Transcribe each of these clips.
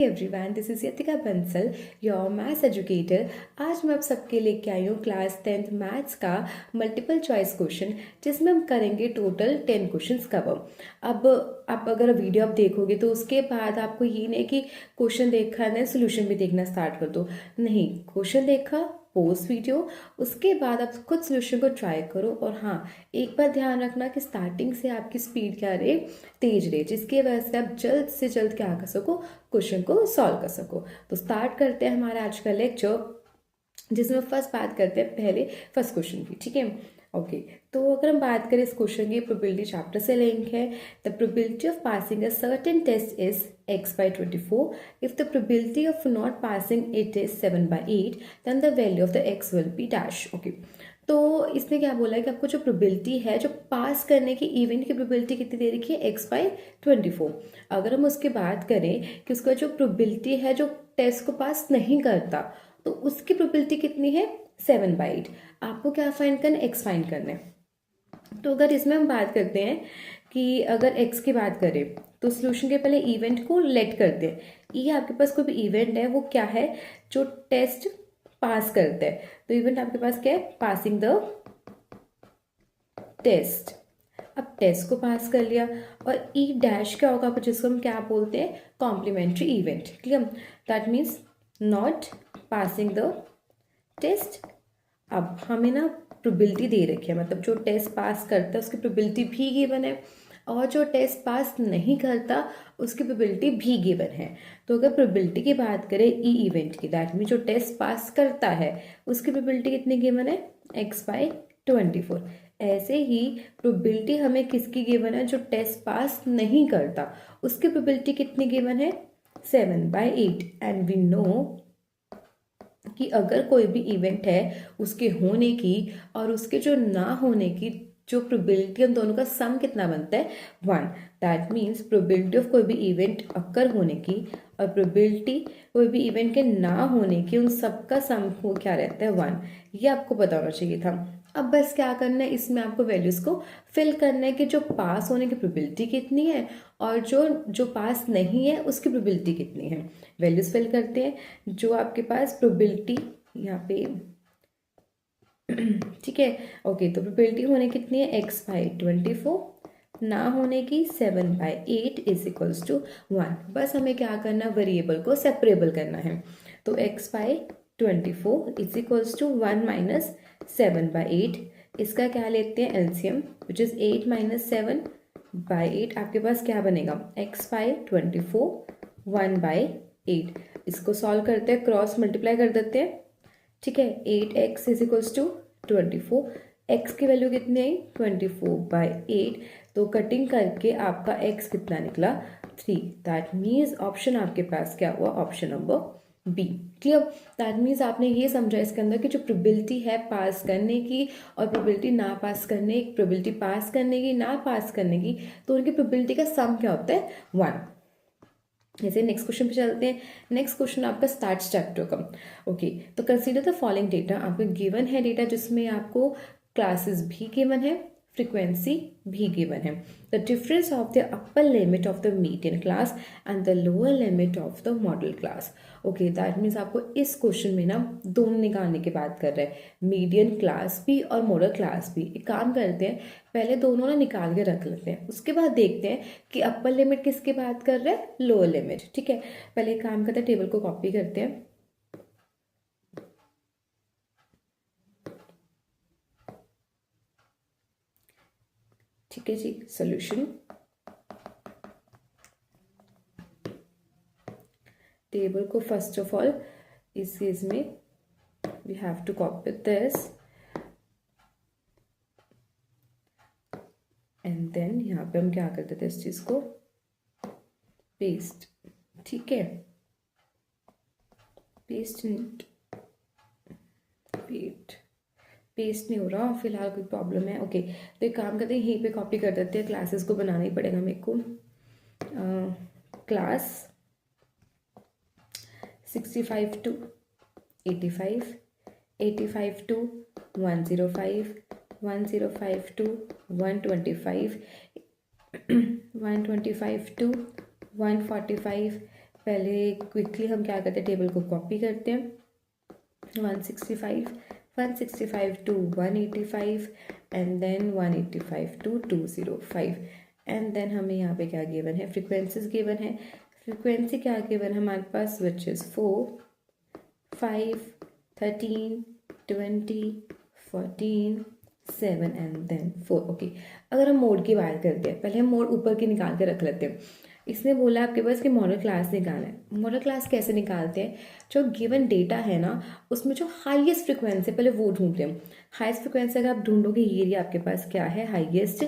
Everyone, this is यतिका Bansal, your maths educator. आज मैं आप सबके लेके आई हूँ क्लास 10th मैथ्स का मल्टीपल चॉइस क्वेश्चन, जिसमें हम करेंगे टोटल 10 क्वेश्चंस कवर। अब आप अगर वीडियो आप देखोगे तो उसके बाद आपको ये नहीं कि क्वेश्चन देखा है सोल्यूशन भी देखना स्टार्ट कर दो। नहीं, क्वेश्चन देखा, पोस्ट वीडियो, उसके बाद आप खुद सोल्यूशन को ट्राई करो। और हाँ, एक बार ध्यान रखना कि स्टार्टिंग से आपकी स्पीड क्या रहे, तेज रहे, जिसकी वजह से आप जल्द से जल्द क्या कर सको, क्वेश्चन को सॉल्व कर सको। तो स्टार्ट करते हैं हमारा आज का लेक्चर, जिसमें फर्स्ट बात करते हैं पहले फर्स्ट क्वेश्चन की। ठीक है, ओके। तो अगर हम बात करें इस क्वेश्चन की, प्रोबेबिलिटी चैप्टर से लिंक है। The probability of passing a certain test is x/24। If the probability of not passing it is 7/8, then the value of the x will be dash. Okay, तो इसने क्या बोला है कि आपको जो प्रोबेबिलिटी है, जो पास करने की इवेंट की प्रोबेबिलिटी कितनी दे रखी है, x/24। अगर हम उसकी बात करें कि उसका जो प्रोबेबिलिटी है जो टेस्ट को पास नहीं करता, तो उसकी प्रोबेबिलिटी कितनी है, 7/8। आपको क्या फाइंड करना है, x फाइंड करना है। तो अगर इसमें हम बात करते हैं कि अगर x की बात करें तो सोल्यूशन के पहले इवेंट को लेट करते हैं। ये आपके पास कोई भी इवेंट है, वो क्या है, जो टेस्ट पास करता है। तो इवेंट आपके पास क्या है, पासिंग द टेस्ट। अब टेस्ट को पास कर लिया, और ई डैश क्या होगा, जिसको हम क्या बोलते हैं, complementary event. Clear, that means not passing the test. अब हमें ना प्रोबेबिलिटी दे रखी है, मतलब जो टेस्ट पास करता है उसकी प्रोबेबिलिटी भी गिवन है, और जो टेस्ट पास नहीं करता उसकी प्रोबेबिलिटी भी गिवन है। तो अगर प्रोबेबिलिटी की बात करें ई इवेंट की, दैट मीन जो टेस्ट पास करता है उसकी प्रोबेबिलिटी कितनी गिवन है, x/24। ऐसे ही प्रोबेबिलिटी हमें किसकी गिवन है, जो टेस्ट पास नहीं करता उसकी प्रोबेबिलिटी कितनी गिवन है, 7/8। एंड वी नो कि अगर कोई भी इवेंट है उसके होने की और उसके जो ना होने की जो प्रोबेबिलिटी, उन दोनों का सम कितना बनता है, 1। दैट मीन्स प्रोबेबिलिटी ऑफ कोई भी इवेंट अक्कर होने की और प्रोबेबिलिटी कोई भी इवेंट के ना होने की, उन सबका सम को क्या रहता है, 1। ये आपको पता होना चाहिए था। अब बस क्या करना है, इसमें आपको वैल्यूज को फिल करना है कि जो पास होने की प्रोबेबिलिटी कितनी है और जो जो पास नहीं है उसकी प्रोबेबिलिटी कितनी है। वैल्यूज फिल करते हैं। जो आपके पास प्रोबेबिलिटी यहाँ पे ठीक है, ओके। तो प्रोबेबिलिटी होने कितनी है, x/24, ना होने की 7/8 इज इक्वल्स टू 1। बस हमें क्या करना, वेरिएबल को सेपरेबल करना है। तो x/24 is equals to 1 minus 7/8। इसका क्या लेते हैं, एलसीएम, विच इज 8 माइनस 7/8। आपके पास क्या बनेगा, x/24 1/8। इसको सॉल्व करते हैं, क्रॉस मल्टीप्लाई कर देते हैं। ठीक है, 8x is equals to 24। x की वैल्यू कितनी आई, 24/8। तो कटिंग करके आपका x कितना निकला, 3। दैट मीन्स ऑप्शन आपके पास क्या हुआ, option number B. Clear, that means आपने ये समझा इसके अंदर कि जो प्रोबेबिलिटी है पास करने की और प्रोबेबिलिटी ना पास करने, प्रोबेबिलिटी पास करने की, ना पास करने की, तो उनकी प्रोबेबिलिटी का सम क्या होता है, 1। जैसे नेक्स्ट क्वेश्चन पे चलते हैं। नेक्स्ट क्वेश्चन आपका स्टार्ट चैप्टर का। ओके, तो कंसीडर द फॉलोइंग डेटा। आपको गिवन है डेटा जिसमें आपको क्लासेस भी गिवन है, फ्रीक्वेंसी भी गिवन है। The difference of the upper limit of the median class and the lower limit of the model class. Okay, that means आपको इस क्वेश्चन में ना दोनों निकालने की बात कर रहे हैं, मीडियन क्लास भी और मॉडल क्लास भी। एक काम करते हैं, पहले दोनों ना निकाल के रख लेते हैं, उसके बाद देखते हैं कि अपर लिमिट किसकी बात कर रहे हैं, लोअर लिमिट। ठीक है, पहले एक काम करते हैं, टेबल को कॉपी करते हैं। ठीक है जी, सॉल्यूशन टेबल को फर्स्ट ऑफ ऑल इस केस में we have to copy this and then यहाँ पे हम क्या करते थे, इस चीज को पेस्ट। ठीक है, पेस्ट पेस्ट नहीं हो रहा फिलहाल, कोई प्रॉब्लम है। ओके, तो एक काम करते हैं, यहीं पे कॉपी कर देते हैं, क्लासेस को बनाना ही पड़ेगा मेरे को। Class 65 to 85, 85 to 105, 105 to 125, 125 to 145, पहले क्विकली हम क्या करते हैं, टेबल को कॉपी करते हैं, 165 to 185 and then 185 to 205 and then हमें यहाँ पे क्या गिवन है, फ्रीक्वेंसीज गिवन है। फ्रीक्वेंसी क्या गिवन है हमारे पास, which is 4, 5, 13, 20, 14, 7 and then 4। Okay, अगर हम मोड की बात करते हैं, पहले हम मोड ऊपर की निकाल के रख लेते हैं। इसने बोला आपके पास कि मॉडल क्लास निकालना है। मॉडल क्लास कैसे निकालते हैं, जो गिवन डेटा है ना उसमें जो हाईएस्ट फ्रिक्वेंसी पहले वो ढूंढते हैं। हाईएस्ट फ्रिक्वेंसी अगर आप ढूंढोगे, ये रही आपके पास क्या है, हाईएस्ट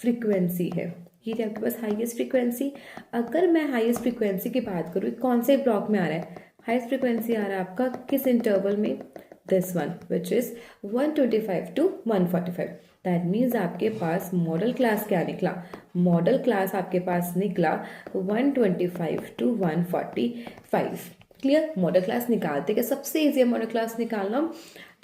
फ्रिक्वेंसी है, ये रही आपके पास हाईएस्ट फ्रिक्वेंसी। अगर मैं हाईएस्ट फ्रिक्वेंसी की बात करूँ, कौन से ब्लॉक में आ रहा है, हाईएस्ट फ्रिक्वेंसी आ रहा है आपका किस इंटरवल में, this one which is 125 to 145। That means आपके पास मॉडल क्लास क्या निकला, मॉडल क्लास आपके पास निकला 125 टू 145। क्लियर, मॉडल क्लास निकालते क्या, सबसे इजी है मॉडल क्लास निकालना।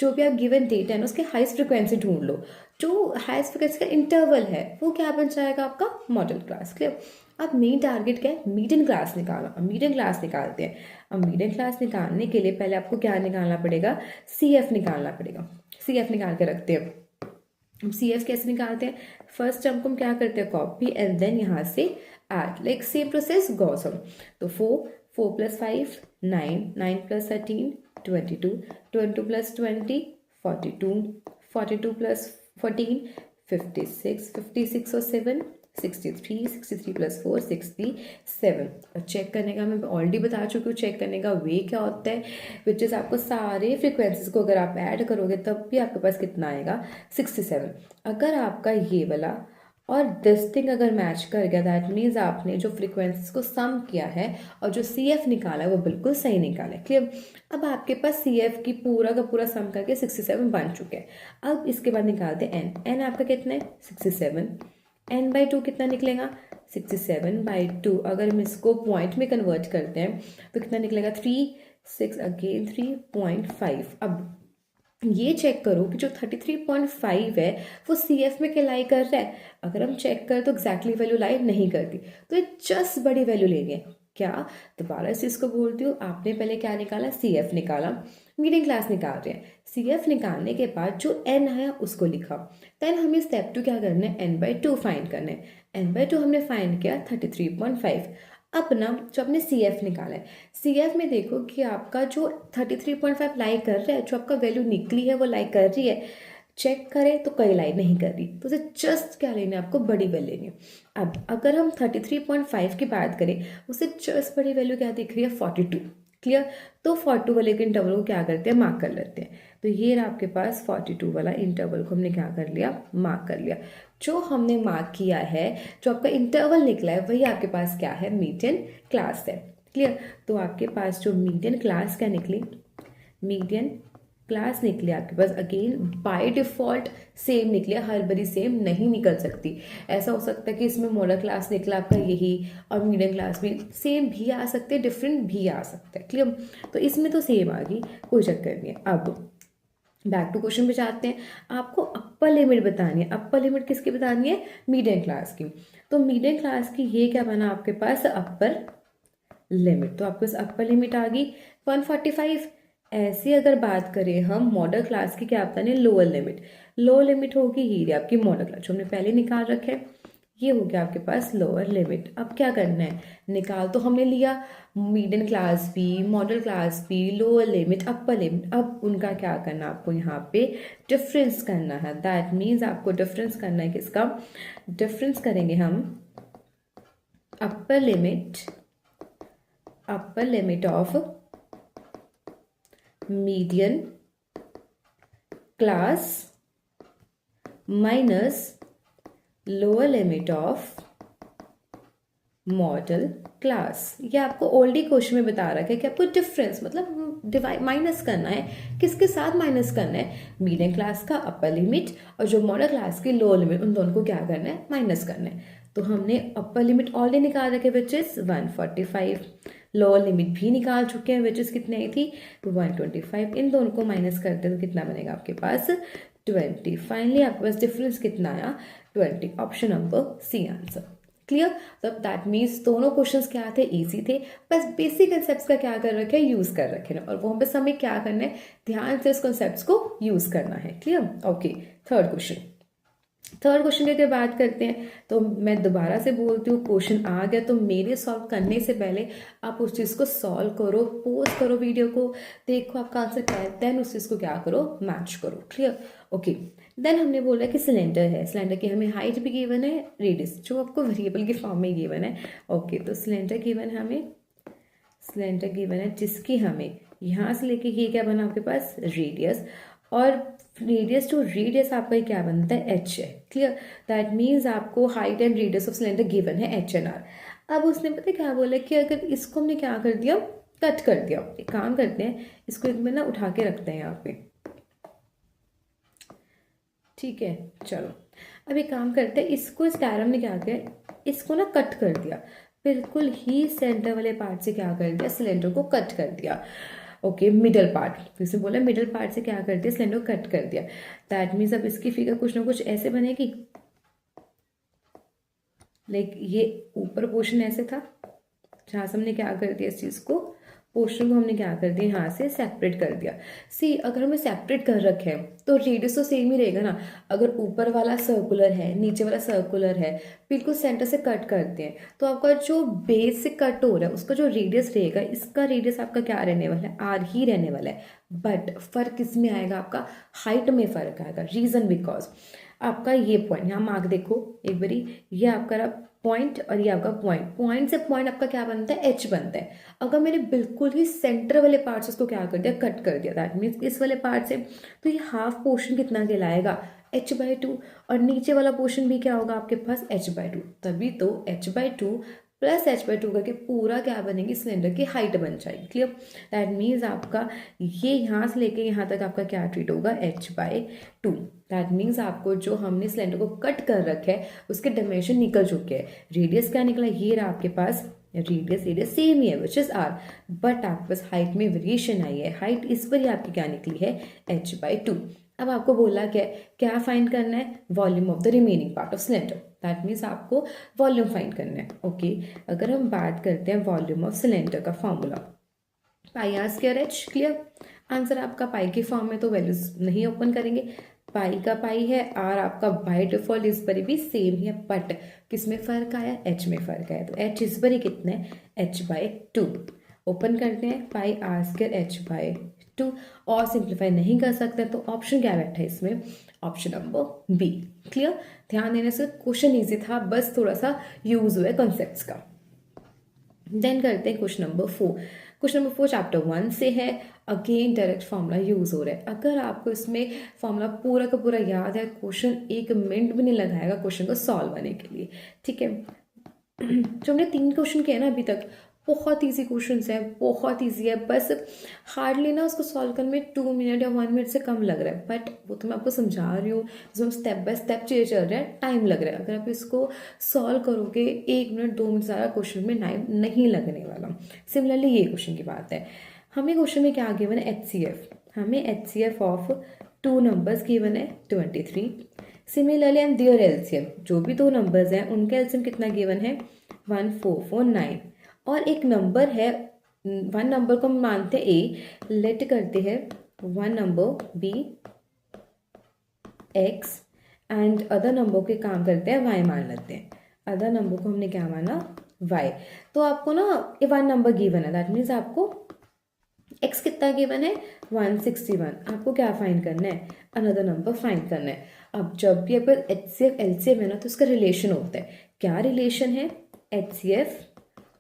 जो भी आप गिवन डेटा है ना उसके हाईएस्ट फ्रिक्वेंसी ढूंढ लो, जो हाईएस्ट फ्रिक्वेंसी का इंटरवल है वो क्या बन जाएगा आपका मॉडल क्लास। क्लियर, अब मेन टारगेट क्या है, मीडियन क्लास निकालना। अब मीडियन क्लास निकालते हैं। अब मीडियन क्लास निकालने के लिए पहले आपको क्या निकालना पड़ेगा, CF निकालना पड़ेगा। CF निकाल के रखते हैं। अब CF कैसे निकालते हैं, फर्स्ट टर्म को हम क्या करते हैं, कॉपी एंड देन यहाँ से add, like same process Gauss on. तो 4 प्लस 5 9, 9 प्लस 13 22, 22 प्लस 20 42, 42 प्लस 14 56, 56 और 7 63, 63 प्लस 4 67। और चेक करने का मैं ऑलरेडी बता चुकी हूँ, चेक करने का वे क्या होता है, विच इज़ आपको सारे फ्रिक्वेंसीज को अगर आप ऐड करोगे तब भी आपके पास कितना आएगा, 67। अगर आपका ये वाला और दिस थिंग अगर मैच कर गया, दैट मीन्स आपने जो फ्रिक्वेंसीज को सम किया है और जो CF निकाला है वो बिल्कुल सही निकाला है। क्लियर, अब आपके पास CF की पूरा का पूरा सम करके 67 बन चुके हैं। अब इसके बाद निकालते हैं n आपका कितना है, 67। n/2 कितना निकलेगा, 67/2। अगर हम इसको पॉइंट में कन्वर्ट करते हैं तो कितना निकलेगा, 3 6 अगेन 3.5। अब ये चेक करो कि जो 33.5 है वो CF में क्या लाई कर रहा है। अगर हम चेक करें तो एग्जैक्टली वैल्यू लाई नहीं करती, तो ये जस्ट बड़ी वैल्यू लेंगे। क्या, दोबारा इस चीज़ को बोलती हूँ, आपने पहले क्या निकाला, CF निकाला, मीडियम क्लास निकाल रहे हैं। CF निकालने के बाद जो n है उसको लिखा, देन हमें स्टेप 2 क्या करना है, n/2 फाइंड करना है। n/2 हमने फाइंड किया 33.5। अब ना जो आपने CF निकाला है, CF में देखो कि आपका जो 33.5 लाई कर रहा है, जो आपका वैल्यू निकली है वो लाई कर रही है। चेक करें तो कई लाई नहीं कर रही, तो उसे जस्ट क्या लेना है, आपको बड़ी वैल्यू लेनी है। अब अगर हम 33.5 की बात करें, उसे जस्ट बड़ी वैल्यू क्या दिख रही है, 42। क्लियर, तो 42 वाले के इंटरवल को क्या करते हैं, मार्क कर लेते हैं। तो ये रहा आपके पास 42 वाला इंटरवल को हमने क्या कर लिया, मार्क कर लिया। जो हमने मार्क किया है, जो आपका इंटरवल निकला है, वही आपके पास क्या है, मीडियन क्लास है। क्लियर, तो आपके पास जो मीडियन क्लास क्या निकली, मीडियन क्लास निकली आपके पास अगेन बाय डिफॉल्ट सेम निकली, हर बारी सेम नहीं निकल सकती। ऐसा हो सकता है कि इसमें मॉडल क्लास निकला आपका यही और मीडियम क्लास भी सेम भी आ सकते हैं, डिफरेंट भी आ सकता है। क्लियर, तो इसमें तो सेम आ गई, कोई चक्कर नहीं है। अब बैक टू क्वेश्चन पे जाते हैं। आपको अप्पर लिमिट बतानी है। अप्पर लिमिट किसकी बतानी है, मीडियम क्लास की। तो मीडियम क्लास की ये क्या बना आपके पास, अप्पर लिमिट। तो आपके पास अप्पर लिमिट आ गई 145। ऐसे अगर बात करें हम मॉडल क्लास की, क्या बताने, लोअर लिमिट। लोअर लिमिट होगी ये आपकी मॉडल क्लास जो हमने पहले निकाल रखे हैं, ये हो गया आपके पास लोअर लिमिट। अब क्या करना है, निकाल तो हमने लिया मीडियम क्लास भी, मॉडल क्लास भी, लोअर लिमिट, अप्पर लिमिट। अब उनका क्या करना, आपको यहाँ पे डिफरेंस करना है। दैट मीन्स आपको डिफरेंस करना है, किसका डिफरेंस करेंगे हम, upper limit of median class minus lower limit of model class. ये आपको ऑलरेडी क्वेश्चन में बता रखा है कि आपको डिफरेंस मतलब डिवाइड माइनस करना है, किसके साथ माइनस करना है, मीडियम क्लास का अपर लिमिट और जो मॉडल क्लास की लोअर लिमिट, उन दोनों को क्या करना है, माइनस करना है। तो हमने अपर लिमिट ऑलरेडी निकाल रखे विच इज 145, लोअर लिमिट भी निकाल चुके हैं विच इज कितनी आई थी 125। इन दोनों को माइनस करते तो कितना बनेगा आपके पास 20। फाइनली आपके पास डिफरेंस कितना आया 20। Option number C answer. Clear. तो दैट मीन्स दोनों क्वेश्चंस क्या थे, इजी थे, बस बेसिक कंसेप्ट का क्या कर रखे हैं, यूज कर रखे हैं, और वो बस हमें क्या करना है, ध्यान से उस कंसेप्ट को यूज करना है। क्लियर। ओके, थर्ड क्वेश्चन की अगर बात करते हैं तो मैं दोबारा से बोलती हूँ, क्वेश्चन आ गया तो मेरे सॉल्व करने से पहले आप उस चीज़ को सॉल्व करो, पोज करो वीडियो को, देखो आपका आंसर क्या है, देन उस चीज़ को क्या करो, मैच करो। क्लियर। ओके, देन हमने बोला कि सिलेंडर है, सिलेंडर की हमें हाइट भी गिवन है, रेडियस जो आपको वेरिएबल के फॉर्म में गिवन है। ओके, तो सिलेंडर गिवन है हमें, सिलेंडर गिवन है जिसकी हमें यहाँ से लेके ये क्या बना आपके पास, रेडियस, और रेडियस टू रेडियस आपका क्या बनता है, एच है। क्लियर। दैट मीन्स आपको height and radius of cylinder given है एच एन आर। अब उसने पता क्या बोला कि अगर इसको हमने क्या कर दिया, कट कर दिया, एक काम करते हैं, इसको एक मिनट ना उठा के रखते हैं यहाँ पे, ठीक है। चलो अब एक काम करते हैं, इसको इस डायग्राम ने क्या किया, इसको ना कट कर दिया, बिल्कुल ही सेंटर वाले पार्ट से क्या कर दिया, सिलेंडर को कट कर दिया। ओके, मिडल पार्ट, जैसे बोला मिडल पार्ट से क्या कर दिया, सिलेंडर को कट कर दिया। दैट मीन्स अब इसकी फिगर कुछ ना कुछ ऐसे बनेगी, लाइक ये ऊपर पोर्शन ऐसे था, जहाँ से हमने क्या कर दिया, इस चीज़ को, पोर्शन को हमने क्या कर दिया, यहाँ से सेपरेट कर दिया। सी अगर हमें सेपरेट कर रखे हैं तो रेडियस तो सेम ही रहेगा ना। अगर ऊपर वाला सर्कुलर है, नीचे वाला सर्कुलर है, बिल्कुल सेंटर से कट करते हैं तो आपका जो बेस से कट हो रहा है उसका जो रेडियस रहेगा, इसका रेडियस आपका क्या रहने वाला है, आर ही रहने वाला है। बट फर्क किस में आएगा, आपका हाइट में फर्क आएगा। रीजन बिकॉज आपका ये पॉइंट यहाँ मार्क देखो एक बारी, ये आपका पॉइंट और ये आपका पॉइंट, पॉइंट से पॉइंट आपका क्या बनता है, एच बनता है। अगर मैंने बिल्कुल ही सेंटर वाले पार्ट से उसको क्या कर दिया, कट कर दिया, दैट मीन्स इस वाले पार्ट से, तो ये हाफ पोर्शन कितना कहलाएगा, h/2, और नीचे वाला पोर्शन भी क्या होगा आपके पास, h/2। तभी तो h/2 प्लस h/2 करके पूरा क्या बनेगी, सिलेंडर की हाइट बन जाएगी। क्लियर। दैट मीन्स आपका ये यहाँ से लेके यहाँ तक आपका क्या ट्रीट होगा, h/2। दैट मीन्स आपको जो हमने सिलेंडर को कट कर रखा है उसके डायमेंशन निकल चुके हैं। रेडियस क्या निकला, ये रहा आपके पास, रेडियस सेम ही है विच इज आर, बट आपके पास हाइट में वेरिएशन आई है। हाइट इस पर ही आपकी क्या निकली है, h/2। अब आपको बोला क्या फाइंड करना है, volume of the remaining part of cylinder. That means आपको वॉल्यूम फाइंड करना है। ओके, अगर हम बात करते हैं वॉल्यूम ऑफ सिलेंडर का formula, pi r square h. Clear. Answer आपका पाई के फॉर्म में तो वैल्यूज नहीं ओपन करेंगे, पाई का पाई है, आर आपका बाय डिफॉल्ट इस पर भी सेम ही है, बट किस में फर्क आया, एच में फर्क आया। तो एच इस पर ही कितना है, h/2। ओपन करते हैं, पाई आर स्क्वायर h/2, और सिंप्लीफाई नहीं कर सकते तो ऑप्शन क्या बैठा है इसमें, ऑप्शन नंबर बी। क्लियर। ध्यान देने से क्वेश्चन ईजी था, बस थोड़ा सा यूज हुआ है कॉन्सेप्ट्स का। देन करते हैं question number 4। Question number 4 chapter 1 से है। अगेन डायरेक्ट फॉर्मूला यूज हो रहा है। अगर आपको इसमें फॉर्मूला पूरा का पूरा याद है, क्वेश्चन 1 मिनट भी नहीं लगाएगा क्वेश्चन को सॉल्व करने के लिए, ठीक है। जो हमने 3 क्वेश्चन किए ना अभी तक, बहुत ईजी क्वेश्चन है, बहुत ईजी है, बस हार्डली ना उसको सॉल्व करने में 2 मिनट या 1 मिनट से कम लग रहा है। बट वो तो मैं आपको समझा रही हूँ, जो स्टेप बाय स्टेप चीज़ें चल रहा है, टाइम लग रहा है। अगर आप इसको सॉल्व करोगे 1 मिनट 2 मिनट ज़्यादा क्वेश्चन में टाइम नहीं लगने वाला। सिमिलरली ये क्वेश्चन की बात है, हमें क्वेश्चन में क्या गिवन है, HCF। हमें HCF ऑफ 2 नंबर्स गिवन है 23। सिमिलरली एंड देयर एलसीएम, जो भी 2 नंबर्स हैं उनका एलसीएम कितना गिवन है, 1449। और एक नंबर है, 1 नंबर को हम मानते हैं ए, लेट करते हैं 1 number B x, and other number के काम करते हैं y मान लेते हैं। अदर नंबर को हमने क्या माना, y। तो आपको ना ये 1 नंबर गिवन है, दैट मीन्स आपको x कितना गिवन है, 161। आपको क्या फाइंड करना है, अनदर नंबर फाइंड करना है। अब जब भी आपका HCF LCM है ना तो उसका रिलेशन होता है। क्या रिलेशन है, HCF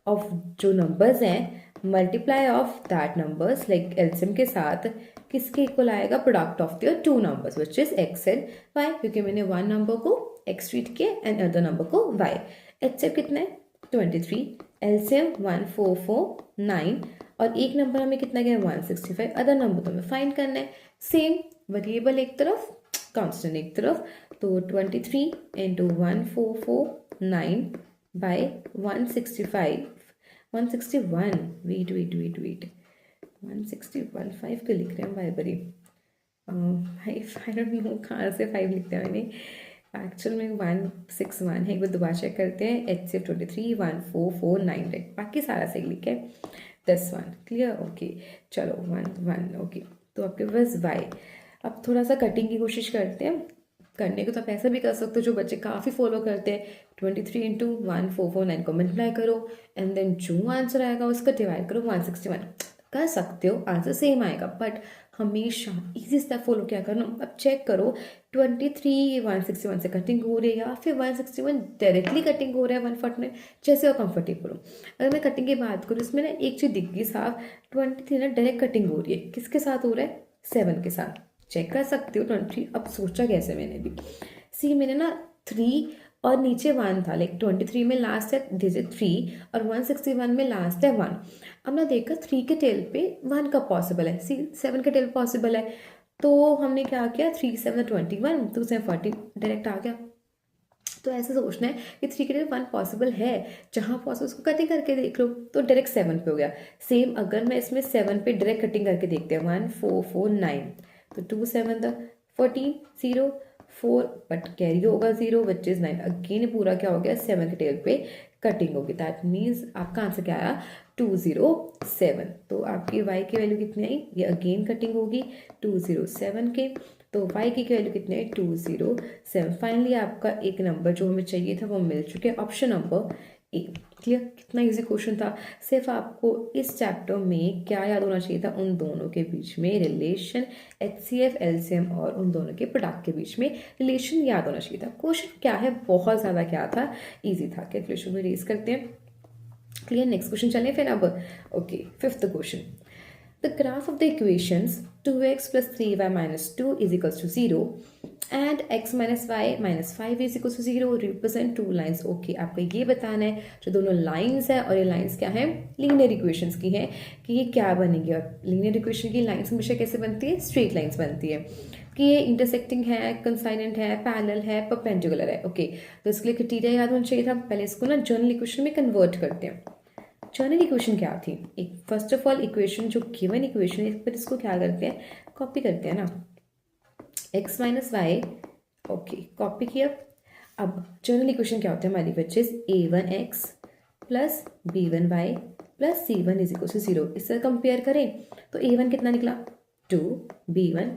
ऑफ जो नंबर्स हैं multiply of that numbers, like LCM के साथ किसके इक्वल आएगा, product of their 2 numbers which is x and y, क्योंकि मैंने 1 नंबर को x ट्रीट किया एंड अदर नंबर को y। HCF कितना है 23, एलसीएम 1449, और एक नंबर हमें कितना गया 165। अदर नंबर तो हमें फाइंड करना है, सेम वेरिएबल एक तरफ, कांस्टेंट एक तरफ। तो 23 इंटू 1449 बाय 165, 161, वेट 161, 5 क्यों लिख रहे हैं भाई बरी, 5, आई डोंट नो कहाँ से 5 लिखते हैं मैंने, एक्चुअल में 161 है, एक बार दोबारा चेक करते हैं। HCF 23 1449, राइट, बाकी सारा सही लिखा है। दिस वन क्लियर, ओके चलो 1 ओके। तो आपके पास y। अब थोड़ा सा कटिंग की कोशिश करते हैं। करने को तो आप ऐसा भी कर सकते हो, जो बच्चे काफ़ी फॉलो करते हैं, 23 इंटू 1449 को मल्टीप्लाई करो एंड देन जो आंसर आएगा उसका डिवाइड करो 161। कर सकते हो, आंसर सेम आएगा, बट हमेशा इजी स्टेप फॉलो क्या करना। अब चेक करो 23 161 से कटिंग हो रही है या फिर 161 डायरेक्टली कटिंग हो रहा है 149, जैसे और कंफर्टेबल हो। अगर मैं कटिंग की बात करूँ, इसमें ना एक चीज़ दिख गई साफ, 23 ना डायरेक्ट कटिंग हो रही है, किसके साथ हो रहा है, 7 के साथ। चेक कर सकते हो 23। अब सोचा कैसे मैंने भी, सी मैंने ना 3 और नीचे 1 था, लाइक 23 में लास्ट है डिजिट 3 और 161 में लास्ट है 1। अब ना देखा 3 के टेल पे 1 का पॉसिबल है, सी 7 के टेल पॉसिबल है, तो हमने क्या किया 3 7 21 2 7 14 डायरेक्ट आ गया। तो ऐसे सोचना है कि 3 के टेल 1 पॉसिबल है, जहाँ पॉसिबल उसको कटिंग करके देख लो, तो डायरेक्ट 7 पे हो गया। सेम अगर मैं इसमें 7 पे डायरेक्ट कटिंग करके देखते हैं 1449, तो 2 7 द 14 0 4, बट कैरी होगा 0 विच इज 9। अगेन पूरा क्या हो गया, 7 के टेल पे कटिंग होगी। दैट मीन्स आपका आंसर क्या आया, 207। तो आपकी y की वैल्यू कितनी आई, ये अगेन कटिंग होगी 207 के, तो y की वैल्यू कितनी है 207। फाइनली आपका एक नंबर जो हमें चाहिए था वो मिल चुके हैं, ऑप्शन नंबर ए। क्लियर, कितना इजी क्वेश्चन था। सिर्फ आपको इस चैप्टर में क्या याद होना चाहिए था, उन दोनों के बीच में रिलेशन, HCF LCM और उन दोनों के प्रोडक्ट के बीच में रिलेशन याद होना चाहिए था। क्वेश्चन क्या है, बहुत ज़्यादा क्या था, ईजी था। कैलकुलेशन में रेज करते हैं। क्लियर, नेक्स्ट क्वेश्चन चलें फिर अब। Okay, fifth question, the graph of the equations 2x plus 3y minus 2 is equals to 0 and x minus y minus 5 is equals to 0 represent two lines। Okay, आपको ये बताना है जो दोनों लाइंस है, और ये लाइंस क्या है, लीनियर इक्वेशंस की हैं, कि ये क्या बनेगी। और लीनियर इक्वेशन की लाइंस हमेशा कैसे बनती है, स्ट्रेट लाइंस बनती है, कि ये इंटरसेक्टिंग है, कंसाइनेंट है, पैरेलल है, परपेंडिकुलर है। ओके, तो इसके लिए क्राइटेरिया याद होना चाहिए था। पहले इसको ना जनरल इक्वेशन में कन्वर्ट करते हैं। जनरल इक्वेशन क्या थी, एक फर्स्ट ऑफ ऑल इक्वेशन जो गिवन इक्वेशन है, फिर इसको क्या करते हैं, कॉपी करते हैं ना, x minus y. Okay, copy किया। अब जनरल इक्वेशन क्या होता है हमारी, which is a1x plus b1y plus c1 is equal to 0। इससे कंपेयर करें तो a1 कितना निकला 2, b1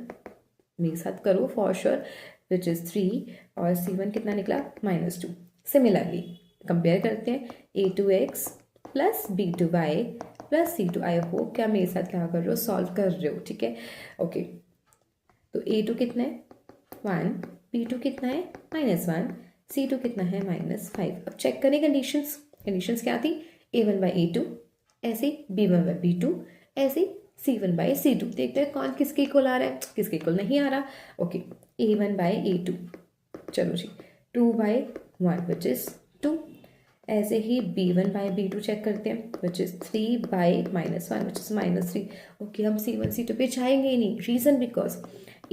मेरे साथ करो फॉर श्योर, विच इज 3, और c1 कितना निकला -2। सिमिलरली कंपेयर करते हैं a2x plus b2y plus c2। I hope क्या मेरे साथ क्या कर रहे हो, सॉल्व कर रहे हो, ठीक है। ओके, तो a2 कितना है 1, b2 कितना है -1, c2 कितना है -5। अब चेक करें कंडीशंस। कंडीशंस क्या थी, a1 बाई a2, ऐसे b1 बाई b2, ऐसे c1 बाई c2। देखते हैं कौन किसके इक्वल आ रहा है, किसके इक्वल नहीं आ रहा। ओके, a1 बाई a2, चलो जी 2 बाई 1 विच इज 2। ऐसे ही b1 बाई b2 चेक करते हैं, which is 3 by -1 which is -3। Okay, हम c1 c2 पे जाएंगे ही नहीं, reason because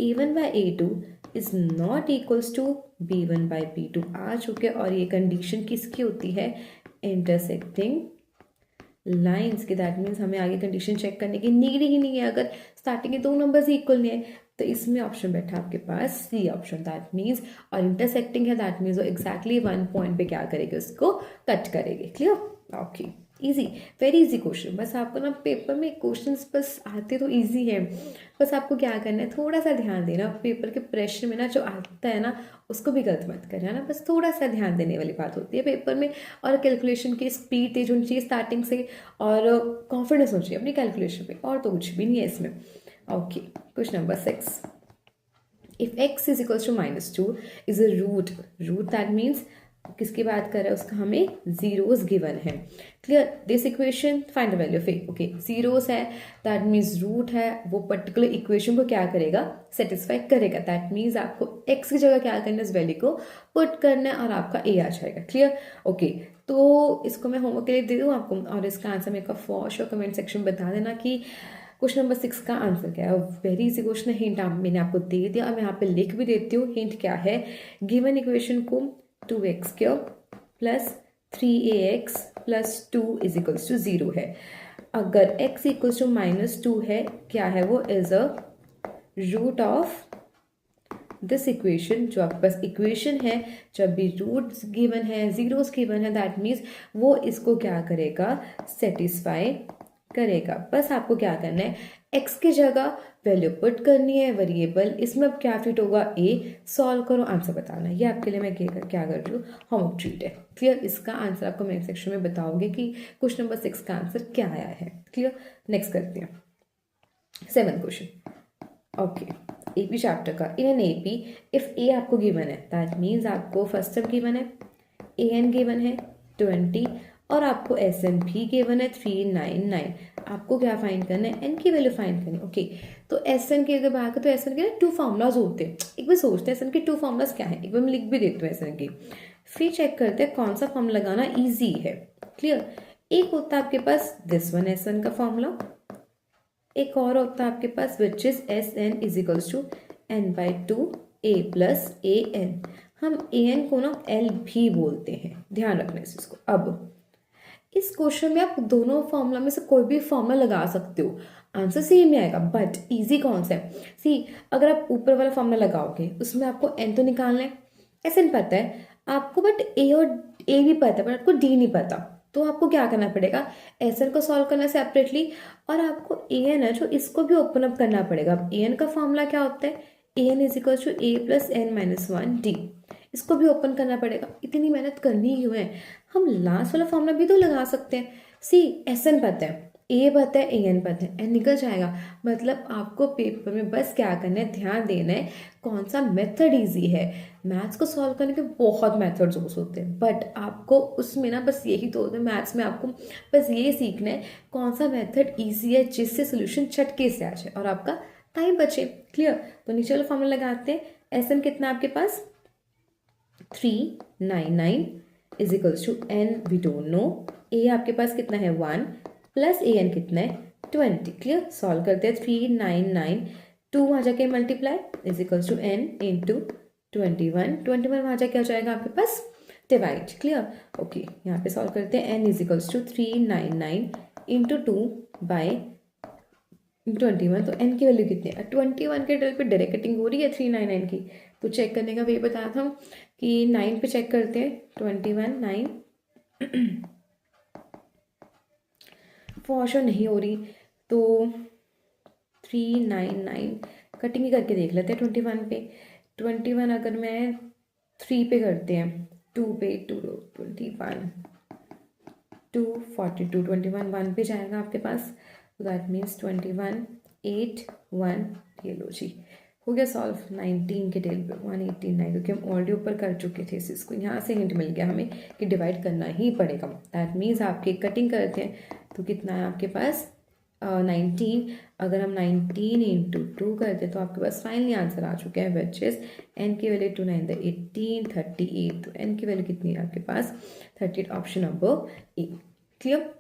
a1 by a2 is not equals to b1 by b2 आ चुके, और ये कंडीशन किसकी होती है, इंटरसेक्टिंग लाइंस की। दैट मीन्स हमें आगे कंडीशन चेक करने की नीड ही नहीं है, अगर स्टार्टिंग के दो नंबर्स इक्वल नहीं है। तो इसमें ऑप्शन बैठा आपके पास सी ऑप्शन, दैट मीन्स, और इंटरसेक्टिंग है, दैट मीन्स वो एग्जैक्टली 1 पॉइंट पे क्या करेगी, उसको कट करेगी। Clear, okay, easy, very easy question. बस आपको ना पेपर में क्वेश्चंस बस आते तो इजी है, बस आपको क्या करना है, थोड़ा सा ध्यान देना। पेपर के प्रेशर में ना जो आता है ना, उसको भी गलत मत करना ना, बस थोड़ा सा ध्यान देने वाली बात होती है पेपर में। और कैलकुलेशन की स्पीड तेज होनी चाहिए स्टार्टिंग से, और कॉन्फिडेंस होना चाहिए अपनी कैलकुलेशन पे, और तो कुछ भी नहीं है इसमें। Okay, question number 6, if x is equals to -2 is a root that means किसकी बात कर रहा है, उसका हमें जीरोस गिवन है। Clear, this equation find the value of a। Okay, zeros है, दैट मीन्स रूट है, वो पर्टिकुलर इक्वेशन को क्या करेगा, सेटिस्फाई करेगा। दैट मीन्स आपको x की जगह क्या करना है, इस वैल्यू को पुट करना है, और आपका a आ जाएगा। क्लियर, ओके, तो इसको मैं होमवर्क के लिए दे दूँ आपको, और इसका आंसर मेरे को फॉर श्योर कमेंट सेक्शन में बता देना कि क्वेश्चन नंबर 6 का आंसर क्या है। वेरी इजी क्वेश्चन है, हिंट मैंने आपको दे दिया, और मैं यहाँ पे लिख भी देती हूँ। हिंट क्या है, गिवन इक्वेशन को 2x³ plus 3ax plus 2 is equals to 0 है। अगर x इक्वल्स टू -2 है, क्या है वो, is a root of this equation, जो आपके पास इक्वेशन है, जब भी रूट्स गिवन है, जीरोस गिवन है, दैट मीन्स वो इसको क्या करेगा, सेटिस्फाई करेगा। बस आपको क्या करना है, एक्स की जगह वैल्यू पुट करनी है, वेरिएबल, इसमें अब क्या फिट होगा, ए, सॉल्व करो, आंसर बताना है। ये आपके लिए मैं क्या कर रही हूँ, होमवर्क ट्रीट है। क्लियर? इसका आंसर आपको मेरे सेक्शन में बताओगे कि क्वेश्चन नंबर 6 का आंसर क्या आया है। क्लियर? नेक्स्ट करते हैं 7th question. Okay, AP chapter का, इन एन एपी इफ ए आपको गिवन है, दैट मीन्स आपको फर्स्ट टर्म गिवन है, ए एन गिवन है 20 और आपको एस एन भी गिवन है 399। आपको क्या फाइंड करना है, एन की वैल्यू फाइंड करनी है। ओके, तो एस एन की अगर बात करें तो एस एन के ना 2 फार्मूलाज होते हैं। एक बार सोचते हैं एस एन के 2 फार्मूलाज क्या है, एक बार मैं लिख भी देती हूँ एस एन की, फिर चेक करते हैं कौन सा फॉर्मूला लगाना ईजी है। क्लियर? एक होता है आपके पास दिस वन एस एन का फॉर्मूला, एक और होता है आपके पास which is S N is equals to N by 2 A plus A N. हम ए एन को ना एल भी बोलते हैं, ध्यान रखना इस चीज को। अब इस क्वेश्चन में आप दोनों फॉर्मूला में से कोई भी फॉर्मूला लगा सकते हो, आंसर सेम ही आएगा, बट इजी कौन सा है, सी अगर आप ऊपर वाला फॉर्मूला लगाओगे उसमें आपको एन तो निकालना है, एस एन पता है आपको, बट ए और ए भी पता है, बट आपको डी नहीं पता। तो आपको क्या करना पड़ेगा, एस एन को सॉल्व करना सेपरेटली, और आपको ए एन है जो इसको भी ओपन अप करना पड़ेगा। अब ए एन का फॉर्मूला क्या होता है, A N is equal to A plus N minus 1 D, इसको भी ओपन करना पड़ेगा। इतनी मेहनत करनी क्यों है, हम लास्ट वाला फॉर्मूला भी तो लगा सकते हैं। सी एस एन पता है, ए पता है, ए एन पता है, एन निकल जाएगा। मतलब आपको पेपर में बस क्या करना है, ध्यान देना है कौन सा मेथड इजी है। मैथ्स को सॉल्व करने के बहुत मेथड्स होते हैं, बट आपको उसमें ना बस यही तो होता है, मैथ्स में आपको बस ये सीखना है कौन सा मेथड इजी है जिससे सोल्यूशन चटके से आ जाए और आपका टाइम बचे। क्लियर? तो नीचे वाला फॉर्मूला लगाते हैं, एस एन कितना आपके पास 399 is equals to N we don't know, A आपके पास कितना है 1 प्लस ए एन कितना है 20। क्लियर? सॉल्व करते हैं 399, 2 वहाँ जाके multiply is equals to N into 21 वहाँ जाके क्या हो जाएगा आपके पास डिवाइड। क्लियर? ओके, यहाँ पे सॉल्व करते हैं, N is equals to 399 into 2 by 21, तो एन की वैल्यू कितनी है, 21 के टेल पे डायरेक्ट कटिंग हो रही है 399 की, तो चेक करने का वे बताया था कि 9 पे चेक करते हैं, 21 9 फॉर श्योर नहीं हो रही, तो 399 कटिंग ही करके देख लेते हैं 21 पे। 21 अगर मैं 3 पे करते हैं, 2 पे 2 21 242 21 1 पे जाएगा आपके पास, तो दैट मीन्स 21 8 1, ये लो जी हो गया सॉल्व। 19 के टेल पे 189, क्योंकि हम ऑलरेडी ऊपर कर चुके थे इसको, यहाँ से हिंट मिल गया हमें कि डिवाइड करना ही पड़ेगा। दैट मीन्स आपके कटिंग करते हैं तो कितना है आपके पास 19, अगर हम 19 इंटू 2 करते तो आपके पास फाइनली आंसर आ चुके हैं विच इज एन की वैल्यू 2 9 18 38, तो एन की वैल्यू कितनी है आपके पास 38, option number A. Clear?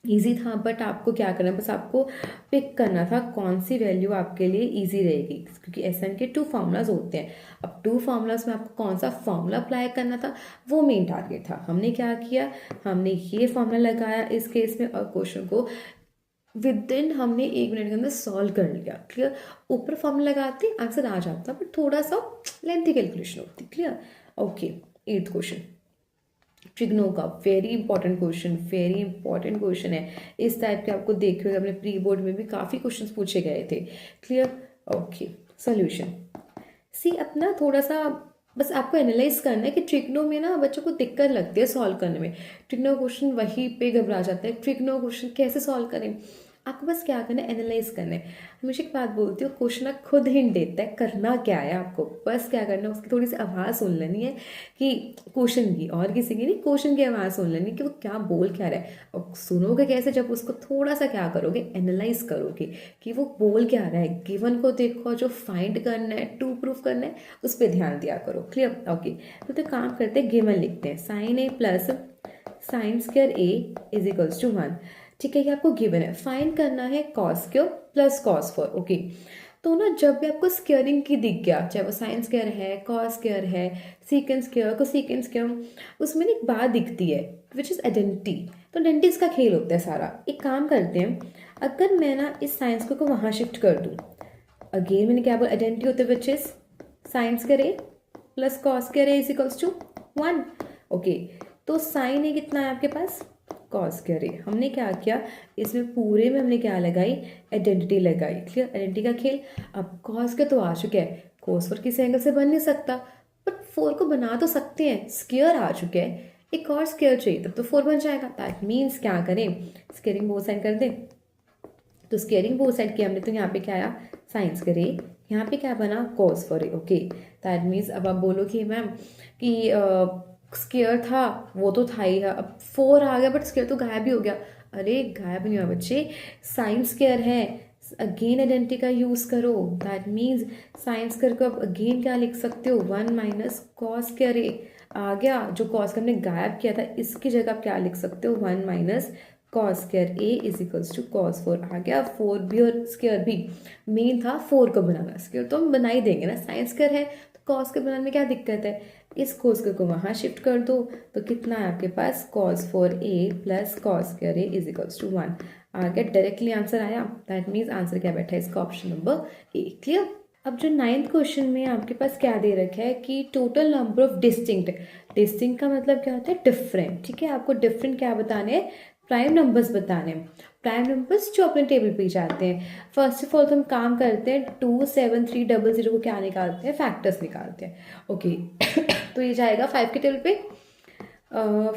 Easy था, बट आपको क्या करना है, बस आपको पिक करना था कौन सी वैल्यू आपके लिए इजी रहेगी, क्योंकि एस एन के 2 फार्मूलाज होते हैं। अब 2 फार्मूलाज में आपको कौन सा फार्मूला अप्लाई करना था वो मेन टारगेट था। हमने क्या किया, हमने ये फार्मूला लगाया इस केस में और क्वेश्चन को विद इन हमने 1 मिनट के अंदर सॉल्व कर लिया। क्लियर? ऊपर फॉर्मूला लगाते आंसर आ जाता, बट थोड़ा सा लेंथी कैलकुलेशन होती। Clear? Okay, 8th question trigno का, वेरी इंपॉर्टेंट क्वेश्चन है। इस टाइप के आपको देखे हुए अपने प्री बोर्ड में भी काफ़ी क्वेश्चन पूछे गए थे। क्लियर? ओके, सोल्यूशन सी अपना थोड़ा सा बस आपको एनालाइज करना है कि ट्रिग्नो में ना बच्चों को दिक्कत लगती है सॉल्व करने में, ट्रिग्नो क्वेश्चन वहीं पे घबरा जाता है, ट्रिग्नो क्वेश्चन कैसे सॉल्व करें। आपको बस क्या करना है, एनालाइज करना है। हमेशा एक बात बोलती हूँ, क्वेश्चन ना खुद हिंट देता है करना क्या है, आपको बस क्या करना है, उसकी थोड़ी सी आवाज़ सुन लेनी है कि क्वेश्चन की, और किसी की नहीं, क्वेश्चन की आवाज़ सुन लेनी कि वो क्या बोल क्या रहा है। और सुनोगे कैसे, जब उसको थोड़ा सा क्या करोगे, एनालाइज करोगे कि वो बोल क्या रहा है। गिवन को देखो, जो फाइंड करना है, टू प्रूफ करना है, उस पर ध्यान दिया करो। क्लियर? ओके, तो काम करते हैं, गिवन लिखते हैं, sine A plus sine square A is equals to 1। ठीक है, ये आपको गिवन है, फाइंड करना है cos square plus cos 4। Okay, तो ना जब भी आपको स्क्वायरिंग की दिख गया, चाहे वो साइन स्क्वायर है, कॉस स्क्वायर है, सीकेंड स्क्वायर को सीकेंड स्क्वायर, उसमें एक बात दिखती है विच इज़ आइडेंटिटी। तो आइडेंटिटीज का खेल होता है सारा। एक काम करते हैं, अगर मैं ना इस साइन स्क्वायर को वहाँ शिफ्ट कर दूँ, अगेन मैंने क्या बोला, आइडेंटिटी होते which is sine square A plus cos square A is equals to 1। Okay, तो साइन ए कितना है आपके पास, कॉस स्क्वायर ए। हमने क्या किया, इसमें पूरे में हमने क्या लगाई, आइडेंटिटी लगाई। क्लियर, आइडेंटिटी का खेल। अब कॉस का तो आ चुका है, कोस फोर किसी एंगल से बन नहीं सकता, बट फोर को बना तो सकते हैं, स्क्वायर आ चुके हैं, एक और स्क्वायर चाहिए तब तो फोर बन जाएगा। दैट मीन्स क्या करें, स्क्वायरिंग बोथ साइड कर दें। तो स्क्वायरिंग बोथ साइड किया हमने, तो यहाँ पे क्या आया, साइन स्क्वायर ए, यहाँ पे क्या बना, cos four A. Okay, that means अब आप बोलो कि मैम कि स्क्वायर था वो तो था ही, अब फोर आ गया बट स्क्वायर तो गायब ही हो गया। अरे गायब नहीं हुआ बच्चे, साइन स्क्वायर है, अगेन आइडेंटिटी का यूज करो। दैट मीन्स साइन स्क्वायर को अब अगेन क्या लिख सकते हो, 1 माइनस कॉस स्क्वायर ए आ गया, जो कॉस का हमने गायब किया था इसकी जगह आप क्या लिख सकते हो, 1 minus cos square A is equals to cos four आ गया। फोर भी और स्क्वायर भी, मेन था फोर को बनाना, स्क्वायर तो हम बना ही देंगे ना, साइन स्क्वायर है तो कॉस के बनाने में क्या दिक्कत है, इस कॉस को वहाँ शिफ्ट कर दो, तो कितना है आपके पास, cos four A plus cos square A is equals to 1 आ गया। डायरेक्टली आंसर आया, दैट मीन्स आंसर क्या बैठा है इसका, ऑप्शन नंबर ए। क्लियर। अब जो 9th क्वेश्चन में आपके पास क्या दे रखा है कि total number of distinct, distinct का मतलब क्या होता है, डिफरेंट। ठीक है, आपको डिफरेंट क्या बताने हैं, प्राइम नंबर्स बताने हैं। प्राइम नंबर्स जो अपने टेबल पे जाते हैं, फर्स्ट ऑफ ऑल तो हम काम करते हैं 27300 को क्या निकालते हैं, फैक्टर्स निकालते हैं। ओके तो ये जाएगा 5 के टेबल पे,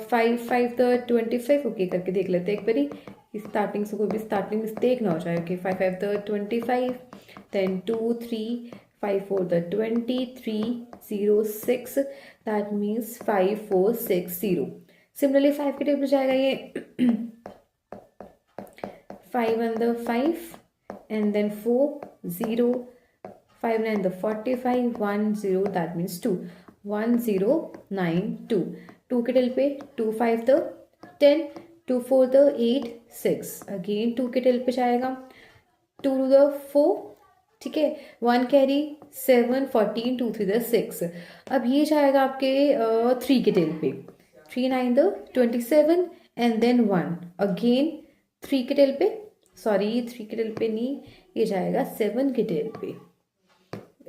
5 द 25। ओके करके देख लेते हैं एक बारी, स्टार्टिंग से कोई भी स्टार्टिंग मिस्टेक ना हो जाए। Okay 5 the 25, then 2 3, 5 4 the 20, 3 0 6, that means 5 4 6 0। Similarly 5 के टेबल जाएगा ये 5 1 the 5 and then 4 0, 5 9 the 45, 1 0, that means 2, 1 0 9 2। 2 के टेबल पे 2 5 the 10, 2 4 the 8 6, अगेन 2 के टेबल पे जाएगा 2 to the 4, ठीक है, 1 कैरी 7 14, 2 3 the 6। अब ये जाएगा आपके 3 के टेबल पे 3 9 the 27 एंड देन 1 अगेन 3 के टेल पे, सॉरी 3 के टेल पे नहीं, ये जाएगा 7 के टेल पे।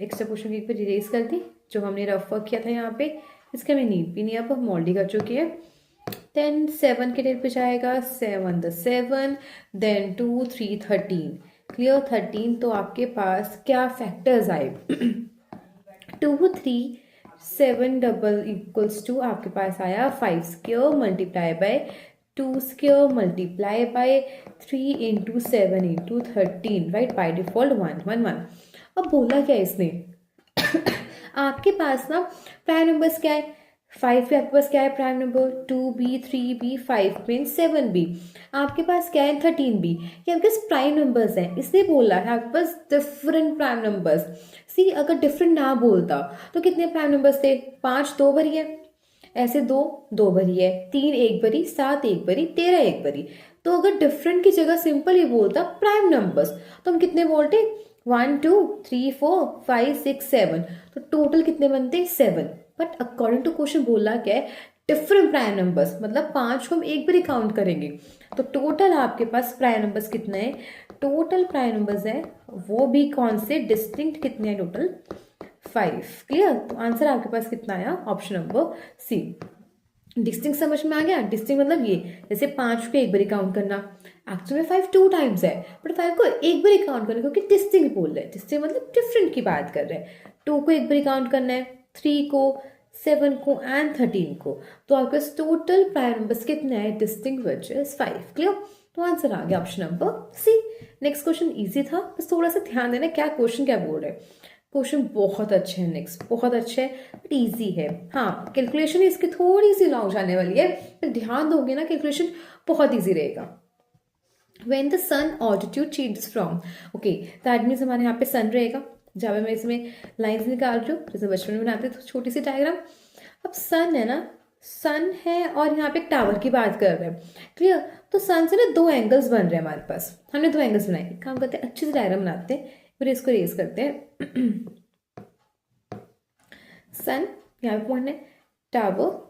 एक्स्ट्रा पोर्शन एक बार इरेज कर दी, जो हमने रफ वर्क किया था यहाँ पे, इसके हमें नीड भी नहीं, अब हम ऑलरेडी कर चुके हैं। देन 7 के टेल पे जाएगा 7 द 7, देन 2 3 13। क्लियर, 13 तो आपके पास क्या फैक्टर्स आए 2 3 7 डबल इक्वल्स टू आपके पास आया 5 square multiply by 2 square multiply by 3 into 7 into 13, right, by default 1 1 1। अब बोला क्या इसने आपके पास ना प्राइम नंबर्स क्या है, 5 पे आपके पास क्या है प्राइम नंबर, 2b 3b 5 में 7b, आपके पास क्या है 13b, ये आपके पास प्राइम नंबर्स हैं। इसने बोला है आपके पास डिफरेंट प्राइम नंबर्स। सी अगर डिफरेंट ना बोलता तो कितने प्राइम नंबर्स थे, 5 2 भरी है, ऐसे 2 2 भरी है, 3 1 भरी, 7 1 भरी, 13 1 भरी। तो अगर डिफरेंट की जगह सिंपल ही बोलता प्राइम नंबर्स, तो हम कितने बोलते 1 2 3 4 5 6 7, तो टोटल कितने बनते 7। बट अकॉर्डिंग टू क्वेश्चन बोला क्या है, डिफरेंट प्राइम नंबर्स, मतलब 5 को हम एक बार ही काउंट करेंगे। तो टोटल आपके पास प्राइम नंबर्स कितने हैं, टोटल प्राइम नंबर्स है वो भी कौन से, डिस्टिंक्ट कितने हैं, टोटल 5। क्लियर, तो आंसर आपके पास कितना आया, ऑप्शन नंबर सी। डिस्टिंक्ट समझ में आ गया, डिस्टिंक्ट मतलब ये जैसे 5 को एक बार काउंट करना, एक्चुअली में 5 2 टाइम्स है, बट 5 को एक बार काउंट करना क्योंकि डिस्टिंक्ट बोल रहे हैं, डिस्टिंक्ट मतलब डिफरेंट की बात कर रहे हैं। 2 को एक बार काउंट करना है, 3 को 7 को एंड 13 को, तो आपके पास टोटल प्राइम नंबर्स कितने हैं, डिस्टिंक्ट विच इज 5। क्लियर, तो आंसर आ गया option number C. Next question easy था, बस थोड़ा सा ध्यान देना क्या क्वेश्चन क्या बोल रहे हैं। क्वेश्चन बहुत अच्छे हैं, नेक्स्ट बहुत अच्छे है बट ईजी है। हाँ कैलकुलेशन इसकी थोड़ी सी लॉन्ग जाने वाली है, पर ध्यान दोगे ना कैलकुलेशन बहुत ईजी रहेगा। When the sun altitude changes from, okay that means हमारे यहाँ पे सन रहेगा, जहाँ पे मैं इसमें लाइंस निकाल रही हूँ जैसे बचपन में बनाते थे छोटी सी डायग्राम। अब सन है ना, सन है और यहाँ पे एक टावर की बात कर रहे हैं। क्लियर, तो सन से ना 2 एंगल्स बन रहे हैं हमारे पास, हमने 2 एंगल्स बनाए, एक काम करते हैं अच्छे से डायग्राम बनाते हैं, फिर इसको रेस करते हैं। सन यहाँ पे पॉइंट है, टावर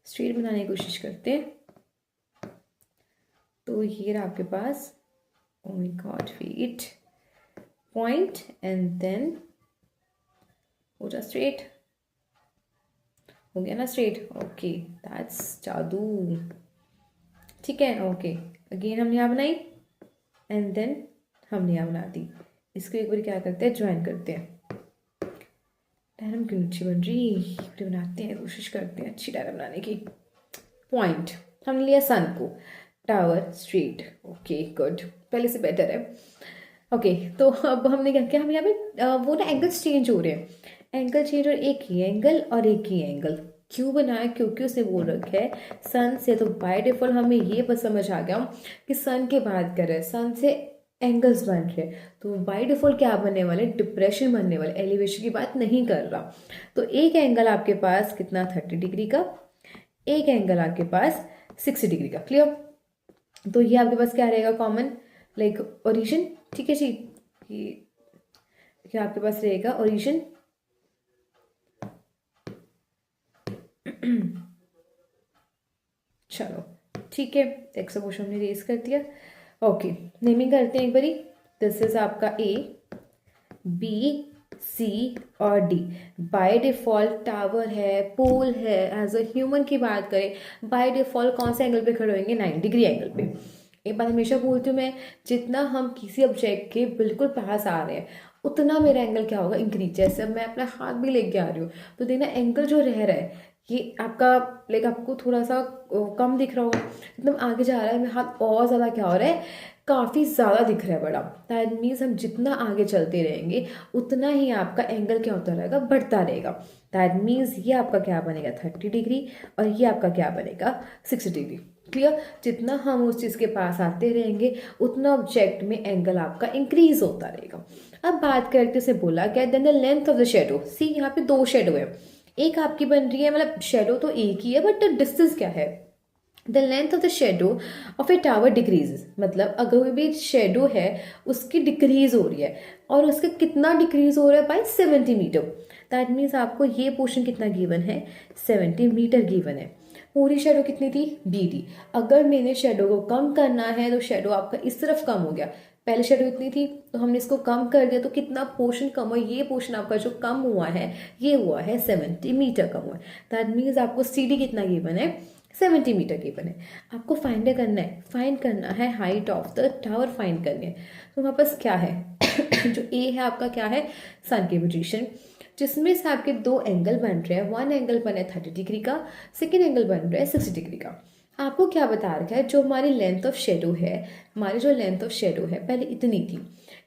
स्ट्रेट बनाने की कोशिश करते हैं, तो ये रहा आपके पास, oh my god, wait, point and then हो जा स्ट्रेट, हो गया ना स्ट्रेट, ओके दैट्स जादू। ठीक है, ओके अगेन हमने यहाँ बनाई एंड देन हमने यहाँ बना दी। इसको एक बार क्या करते हैं, ज्वाइन करते हैं। डायग्राम क्यों अच्छी बन रही, बनाते हैं, कोशिश करते हैं अच्छी डायग्राम बनाने की। पॉइंट हमने लिया सन को, टावर स्ट्रेट, ओके गुड, पहले से बेटर है। ओके तो अब हमने क्या किया, हम यहाँ पे वो ना एंगल्स चेंज हो रहे हैं, एंगल चेंज और एक ही एंगल और एक ही एंगल क्यों बनाया, क्योंकि उसे बोल रखा है सन से। तो बाय डिफॉल्ट हमें ये बस समझ आ गया कि सन की बात कर रहे हैं, सन से एंगल्स बन रहे हैं, तो बाय डिफॉल्ट क्या बनने वाले, डिप्रेशन बनने वाले, एलिवेशन की बात नहीं कर रहा। तो एक एंगल आपके पास कितना 30 डिग्री का, एक एंगल आपके पास 60 डिग्री का, क्लियर। तो ये आपके पास क्या रहेगा कॉमन, लाइक ओरिजिन, ठीक है जी, ये क्या आपके पास रहेगा ओरिजिन। चलो ठीक है, एक्सपोजर हमने रेस कर दिया। ओके नेमिंग करते हैं एक बारी। दिस इज आपका ए, बी, सी और डी। बाय डिफॉल्ट टावर है, पोल है, एज अ ह्यूमन की बात करें बाय डिफॉल्ट कौन से एंगल पे खड़े होंगे, 90 डिग्री एंगल पे। एक बात हमेशा बोलती हूँ मैं, जितना हम किसी ऑब्जेक्ट के बिल्कुल पास आ रहे हैं उतना मेरा एंगल क्या होगा, इंक्रीज। जैसे मैं अपना हाथ भी लेके आ रही हूँ तो देखना एंगल जो रह रहा है ये आपका, लाइक आपको थोड़ा सा कम दिख रहा होगा, एकदम आगे जा रहा है मेरा हाथ और ज़्यादा क्या हो रहा है, काफ़ी ज़्यादा दिख रहा है बड़ा। दैट मीन्स हम जितना आगे चलते रहेंगे उतना ही आपका एंगल क्या होता रहेगा, बढ़ता रहेगा। दैट मीन्स ये आपका क्या बनेगा 30 डिग्री और ये आपका क्या बनेगा 60 डिग्री, क्लियर। जितना हम उस चीज़ के पास आते रहेंगे उतना ऑब्जेक्ट में एंगल आपका इंक्रीज होता रहेगा। अब बात करते उसे बोला क्या, then the length of the shadow. C यहाँ पे दो शेडो है, एक आपकी बन रही है, मतलब शेडो तो एक ही है बट डिस्टेंस क्या है, the length of the shadow of A tower decreases. मतलब अगर भी शेडो है उसकी डिक्रीज हो रही है, और उसका कितना डिक्रीज हो रहा है, बाय 70 मीटर। दैट मीन्स आपको ये पोर्शन कितना गिवन है, 70 मीटर गिवन है। पूरी शेडो कितनी थी, बी डी। अगर मैंने शेडो को कम करना है तो शेडो आपका इस तरफ कम हो गया, पहले शेडो इतनी थी तो हमने इसको कम कर दिया, तो कितना पोर्शन कम हुआ, ये पोर्शन आपका जो कम हुआ है ये हुआ है 70 मीटर कम हुआ है। दैट मीन्स आपको सी डी कितना गिवन है, 70 मीटर गिवन है। आपको फाइंड करना है, फाइंड करना है height of the tower find करनी है। तो हमारे पास क्या है जो ए है आपका क्या है, सन की पोजीशन, जिसमें से आपके दो एंगल बन रहे हैं। वन एंगल बना है 30 डिग्री का, सेकेंड एंगल बन रहा है 60 डिग्री का। आपको क्या बता रखा है, जो हमारी लेंथ ऑफ शेडो है, हमारी जो लेंथ ऑफ शेडो है पहले इतनी थी,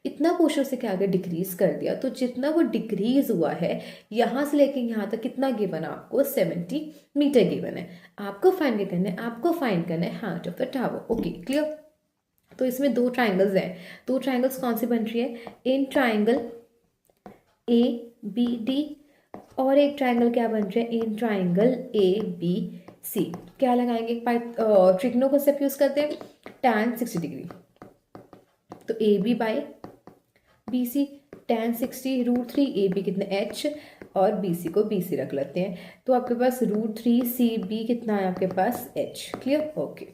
इतना पोर्शन से क्या आगे डिक्रीज कर दिया, तो जितना वो डिक्रीज हुआ है यहाँ से लेके यहाँ तक कितना गिवन आपको 70 मीटर गिवन है। आपको फाइंड करना है, आपको फाइंड करना है height of the tower, okay clear. तो इसमें दो ट्राइंगल्स हैं, दो ट्राइंगल्स कौन सी बन रही है, in triangle A B D, और एक ट्राइंगल क्या बन रहा है, in triangle A B C. क्या लगाएंगे, ट्रिग्नो कॉन्सेप्ट यूज करते हैं, tan 60 डिग्री, तो A B by B C, tan 60 √3, A B कितना h और बी सी को बी सी रख लेते हैं, तो आपके पास √3 सी बी कितना है आपके पास h, clear, okay.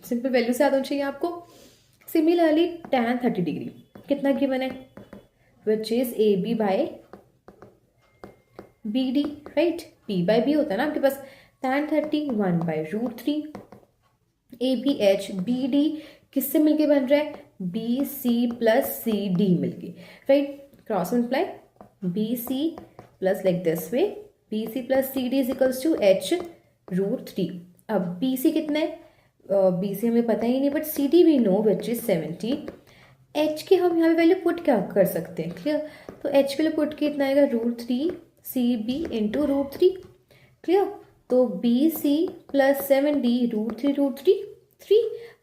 Simple value से याद होना चाहिए आपको। सिमिलरली tan 30 डिग्री कितना गिवन है, which is A B by B D, right, p by b होता है ना आपके पास, tan 30 1 by √3, A B H B D किससे मिलके बन रहा है, B C plus C D मिलके, right, cross multiply B C plus like this way, B C plus C D is equals to h √3। अब बी सी कितना है, B सी हमें पता ही नहीं, but C D we know which is 70। h की हम यहाँ पे वैल्यू पुट क्या कर सकते हैं, क्लियर। तो h के लिए पुट कितना आएगा √3 सी बी इंटू √3, क्लियर। तो बी सी प्लस 7d √3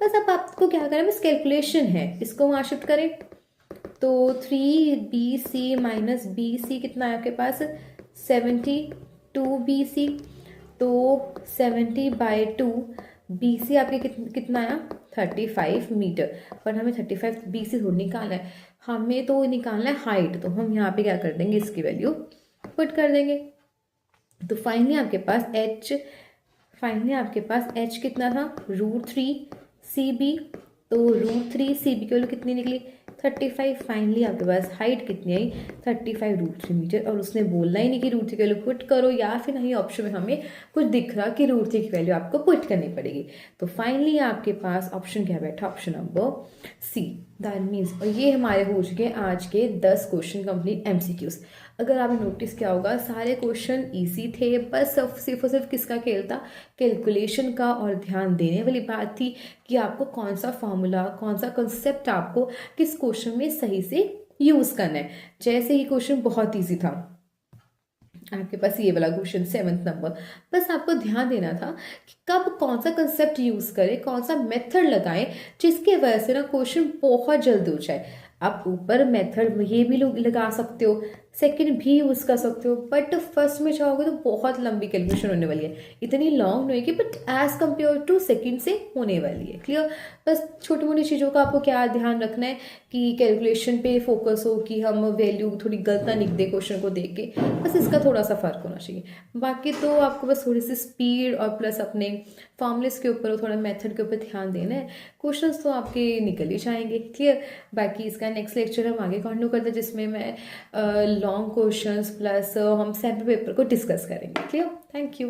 बस। अब आपको क्या करना है, बस कैलकुलेशन है, इसको वहाँ शिफ्ट करें तो 3bc माइनस बी सी कितना है आपके पास 72bc, तो 70/2 बी सी आपके कितना आया 35 मीटर, पर हमें 35 बी सी थोड़ा निकालना है, हमें तो निकालना है हाइट, तो हम यहाँ पे क्या कर देंगे, इसकी वैल्यू पुट कर देंगे। तो फाइनली आपके पास h कितना था √3 सी बी, तो √3 सी बी की वैल्यू कितनी निकली 35 फाइनली आपके पास हाइट कितनी आई 35√3 मीटर, और उसने बोलना ही नहीं कि √3 की वैल्यू पुट करो, या फिर नहीं ऑप्शन में हमें कुछ दिख रहा कि √3 की वैल्यू आपको पुट करनी पड़ेगी। तो फाइनली आपके पास ऑप्शन क्या बैठा, option number C. That means, और ये हमारे हो चुके हैं आज के 10 क्वेश्चन कंप्लीट MCQs। अगर आपने नोटिस किया होगा सारे क्वेश्चन इजी थे, बस सिर्फ और सिर्फ किसका खेल था, कैलकुलेशन का, और ध्यान देने वाली बात थी कि आपको कौन सा फॉर्मूला, कौन सा कंसेप्ट आपको किस क्वेश्चन में सही से यूज़ करना है। जैसे ही क्वेश्चन बहुत ईजी था आपके पास, ये वाला क्वेश्चन 7th नंबर, बस आपको ध्यान देना था कि कब कौन सा कंसेप्ट यूज़ करें, कौन सा मेथड लगाएं जिसके वजह से ना क्वेश्चन बहुत जल्दी हो जाए। आप ऊपर मेथड ये भी लगा सकते हो, सेकंड भी यूज़ कर सकते हो, बट फर्स्ट में चाहोगे तो बहुत लंबी कैलकुलेशन होने वाली है, इतनी लॉन्ग नहीं होगी, but as compare to second से होने वाली है। क्लियर? बस छोटी मोटी चीज़ों का आपको क्या ध्यान रखना है कि कैलकुलेशन पे फोकस हो, कि हम वैल्यू थोड़ी गलत ना लिख दे क्वेश्चन को देख के, बस इसका थोड़ा सा फर्क होना चाहिए। बाकी तो आपको बस थोड़ी सी स्पीड और प्लस अपने फॉर्मूलेस के ऊपर और थोड़ा मेथड के ऊपर ध्यान देना है, क्वेश्चंस तो आपके निकल ही जाएंगे। क्लियर? बाकी इसका नेक्स्ट लेक्चर हम आगे कंटिन्यू करते हैं, जिसमें मैं लॉन्ग क्वेश्चंस प्लस हम सैम्पल पेपर को डिस्कस करेंगे। क्लियर? Thank you.